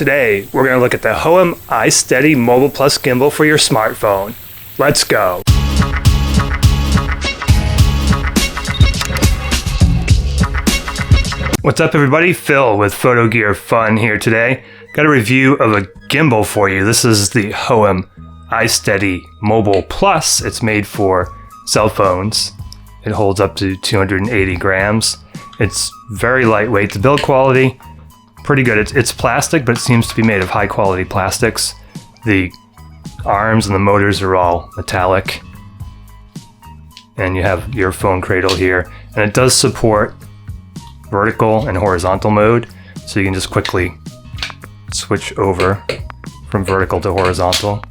Today, we're going to look at the Hohem iSteady Mobile Plus Gimbal for your smartphone. Let's go! What's up everybody? Phil with Photo Gear Fun here today. Got a review of a gimbal for you. This is the Hohem iSteady Mobile Plus. It's made for cell phones. It holds up to 280 grams. It's very lightweight. The build quality, pretty good. It's plastic, but it seems to be made of high quality plastics. The arms and the motors are all metallic. And you have your phone cradle here. And it does support vertical and horizontal mode, so you can just quickly switch over from vertical to horizontal,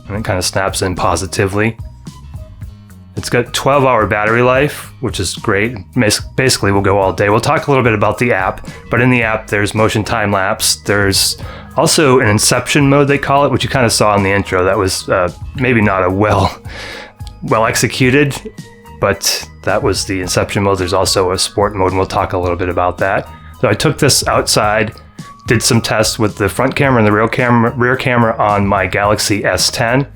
and it kind of snaps in positively. It's got 12-hour battery life, which is great. Basically will go all day. We'll talk a little bit about the app, but in the app there's motion time lapse. There's also an inception mode, they call it, which you kind of saw in the intro. That was maybe not a well executed, but that was the inception mode. There's also a sport mode, and we'll talk a little bit about that. So I took this outside, did some tests with the front camera and the rear camera on my Galaxy S10,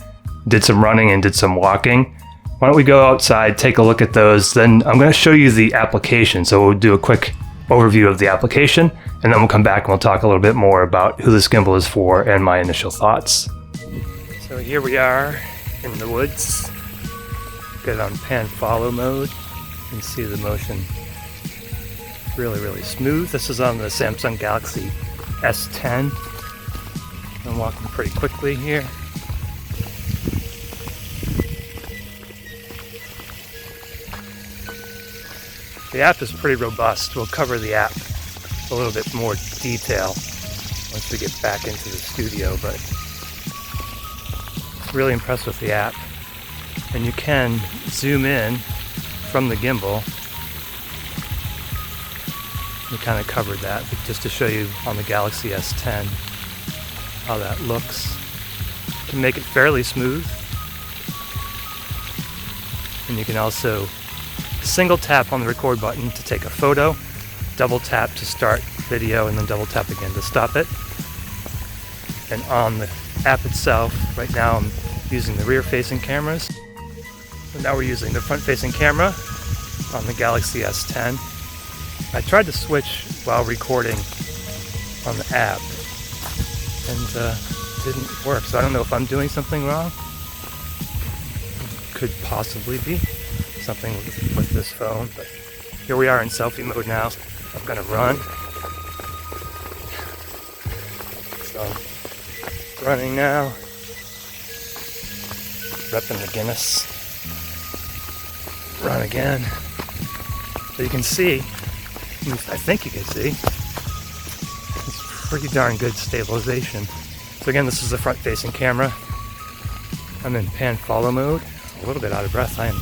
did some running and did some walking. Why don't we go outside, take a look at those, then I'm going to show you the application. So we'll do a quick overview of the application, and then we'll come back and we'll talk a little bit more about who this gimbal is for and my initial thoughts. So here we are in the woods. Get it on pan follow mode. You can see the motion really smooth. This is on the Samsung Galaxy S10. I'm walking pretty quickly here. The app is pretty robust. We'll cover the app a little bit more detail once we get back into the studio, but really impressed with the app. And you can zoom in from the gimbal. We kind of covered that, but just to show you on the Galaxy S10 how that looks. You can make it fairly smooth. And you can also single tap on the record button to take a photo, double tap to start video, and then double tap again to stop it. And on the app itself, right now I'm using the rear-facing cameras. So now we're using the front-facing camera on the Galaxy S10. I tried to switch while recording on the app, and didn't work. So I don't know if I'm doing something wrong. Could possibly be something with this phone, but here we are in selfie mode now. I'm gonna run. So I'm running now. Repping the Guinness. Run again. So you can see, at least I think you can see, it's pretty darn good stabilization. So again, this is the front-facing camera. I'm in pan follow mode. A little bit out of breath. I am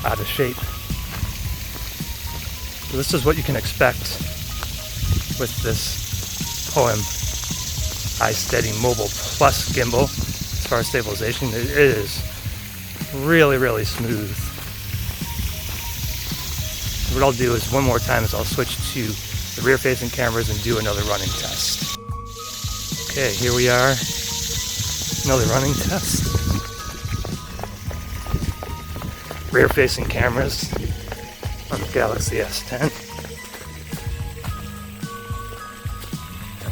out of shape. So this is what you can expect with this Hohem iSteady Mobile Plus gimbal. As far as stabilization, it is really smooth. What I'll do is one more time is I'll switch to the rear-facing cameras and do another running test. Okay, here we are. Another running test. Rear-facing cameras on the Galaxy S10.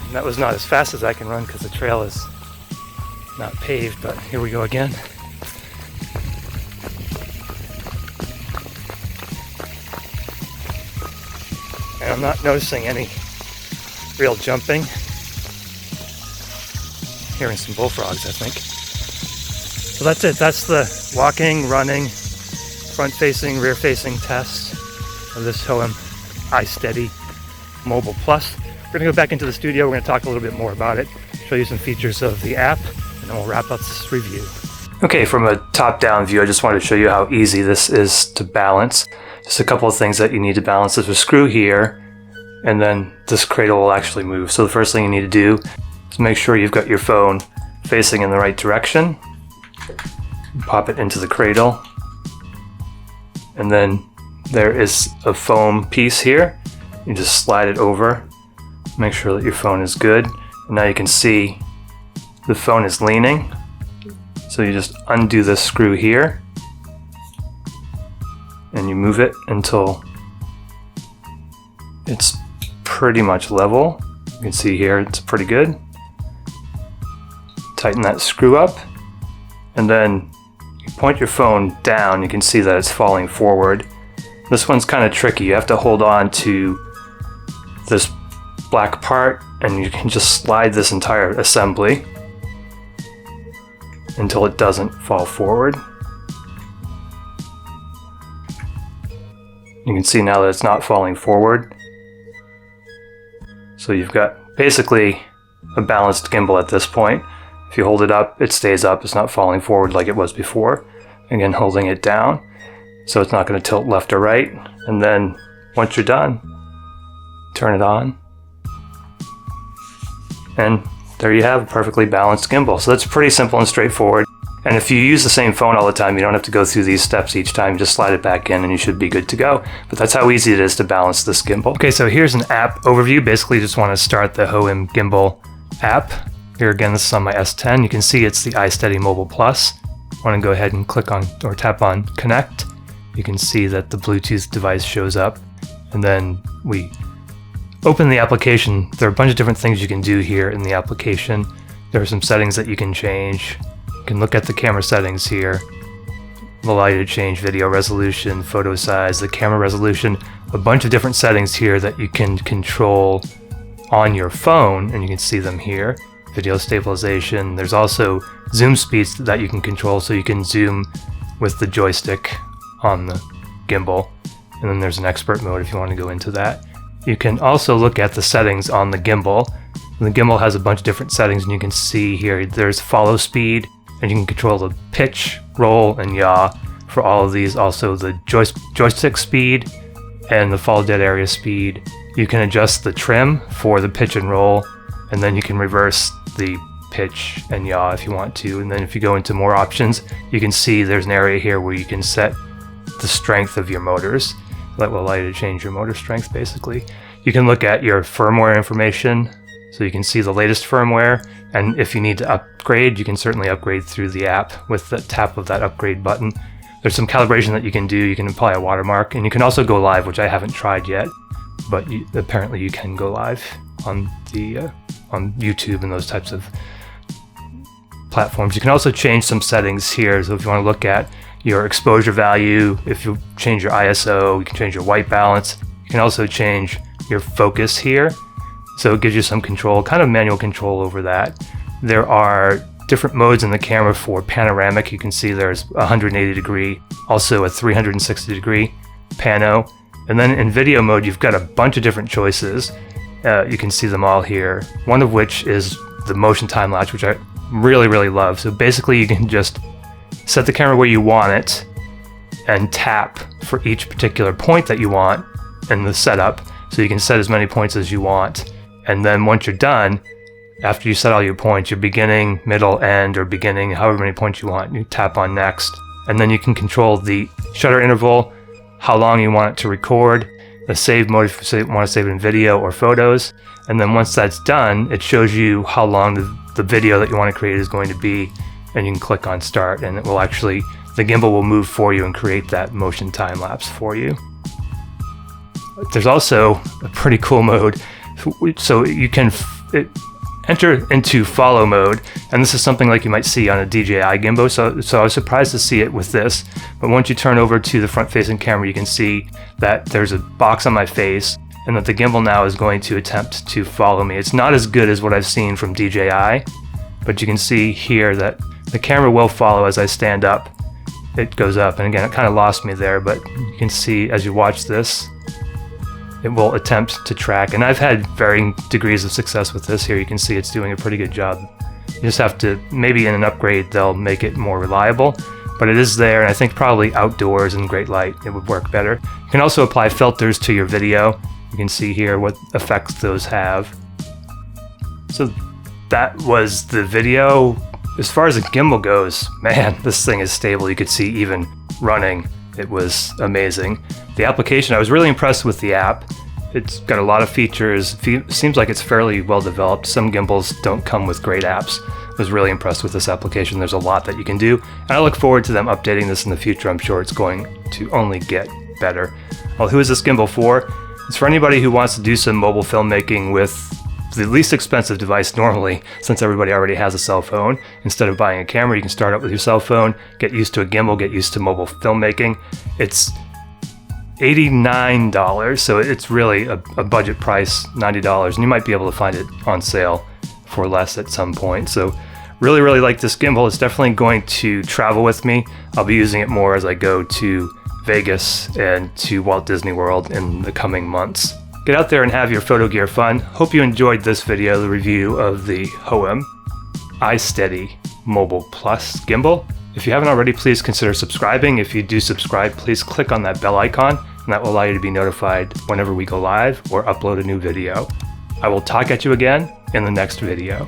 And that was not as fast as I can run because the trail is not paved, but here we go again. And I'm not noticing any real jumping. Hearing some bullfrogs, I think. So that's it. That's the walking, running, front-facing, rear-facing test of this Hohem iSteady Mobile Plus. We're going to go back into the studio. We're going to talk a little bit more about it, show you some features of the app, and then we'll wrap up this review. Okay, from a top-down view, I just wanted to show you how easy this is to balance. Just a couple of things that you need to balance. There's a screw here, and then this cradle will actually move. So the first thing you need to do is make sure you've got your phone facing in the right direction. Pop it into the cradle. And then there is a foam piece here. You just slide it over. Make sure that your phone is good. And now you can see the phone is leaning. So you just undo this screw here and you move it until it's pretty much level. You can see here it's pretty good. Tighten that screw up and then you point your phone down. You can see that it's falling forward. This one's kind of tricky. You have to hold on to this black part and you can just slide this entire assembly until it doesn't fall forward. You can see now that it's not falling forward. So you've got basically a balanced gimbal at this point. If you hold it up, it stays up. It's not falling forward like it was before. Again, holding it down, so it's not going to tilt left or right. And then once you're done, turn it on. And there you have a perfectly balanced gimbal. So that's pretty simple and straightforward. And if you use the same phone all the time, you don't have to go through these steps each time. You just slide it back in and you should be good to go. But that's how easy it is to balance this gimbal. Okay, so here's an app overview. Basically, just want to start the Hohem Gimbal app. Here again, this is on my S10. You can see it's the iSteady Mobile Plus. I want to go ahead and click on or tap on Connect. You can see that the Bluetooth device shows up. And then we open the application. There are a bunch of different things you can do here in the application. There are some settings that you can change. You can look at the camera settings here. It'll allow you to change video resolution, photo size, the camera resolution, a bunch of different settings here that you can control on your phone, and you can see them here. Video stabilization. There's also zoom speeds that you can control, so you can zoom with the joystick on the gimbal. And then there's an expert mode if you want to go into that. You can also look at the settings on the gimbal. The gimbal has a bunch of different settings, and you can see here there's follow speed, and you can control the pitch, roll, and yaw for all of these. Also the joystick speed and the follow dead area speed. You can adjust the trim for the pitch and roll, and then you can reverse the pitch and yaw if you want to. And then if you go into more options, you can see there's an area here where you can set the strength of your motors. That will allow you to change your motor strength basically. You can look at your firmware information, so you can see the latest firmware, and if you need to upgrade, you can certainly upgrade through the app with the tap of that upgrade button. There's some calibration that you can do. You can apply a watermark, and you can also go live, which I haven't tried yet, but apparently you can go live on the on YouTube and those types of platforms. You can also change some settings here. So if you want to look at your exposure value, if you change your ISO, you can change your white balance. You can also change your focus here. So it gives you some control, kind of manual control over that. There are different modes in the camera for panoramic. You can see there's 180 degree, also a 360 degree pano. And then in video mode, you've got a bunch of different choices. You can see them all here. One of which is the motion time lapse, which I really, really love. So basically you can just set the camera where you want it and tap for each particular point that you want in the setup. So you can set as many points as you want. And then once you're done, after you set all your points, your beginning, middle, end, or beginning, however many points you want, you tap on next. And then you can control the shutter interval, how long you want it to record, the save mode if you want to save it in video or photos. And then once that's done, it shows you how long the video that you want to create is going to be. And you can click on start, and it will actually, the gimbal will move for you and create that motion time lapse for you. There's also a pretty cool mode. So you can enter into follow mode, and this is something like you might see on a DJI gimbal, so I was surprised to see it with this. But once you turn over to the front-facing camera, you can see that there's a box on my face, and that the gimbal now is going to attempt to follow me. It's not as good as what I've seen from DJI, but you can see here that the camera will follow as I stand up. It goes up, and again, it kind of lost me there, but you can see as you watch this, it will attempt to track, and I've had varying degrees of success with this. Here you can see it's doing a pretty good job. You just have to, maybe in an upgrade they'll make it more reliable, but it is there, and I think probably outdoors in great light it would work better. You can also apply filters to your video. You can see here what effects those have. So that was the video. As far as the gimbal goes, man, this thing is stable. You could see even running, it was amazing. The application, I was really impressed with the app. It's got a lot of features. Seems like it's fairly well developed. Some gimbals don't come with great apps. I was really impressed with this application. There's a lot that you can do, and I look forward to them updating this in the future. I'm sure it's going to only get better. Well, who is this gimbal for? It's for anybody who wants to do some mobile filmmaking with the least expensive device normally, since everybody already has a cell phone. Instead of buying a camera, you can start out with your cell phone, get used to a gimbal, get used to mobile filmmaking. It's $89, so it's really a budget price, $90, and you might be able to find it on sale for less at some point. So really like this gimbal. It's definitely going to travel with me. I'll be using it more as I go to Vegas and to Walt Disney World in the coming months. Get out there and have your photo gear fun. Hope you enjoyed this video, the review of the Hohem iSteady Mobile Plus gimbal. If you haven't already, please consider subscribing. If you do subscribe, please click on that bell icon, and that will allow you to be notified whenever we go live or upload a new video. I will talk at you again in the next video.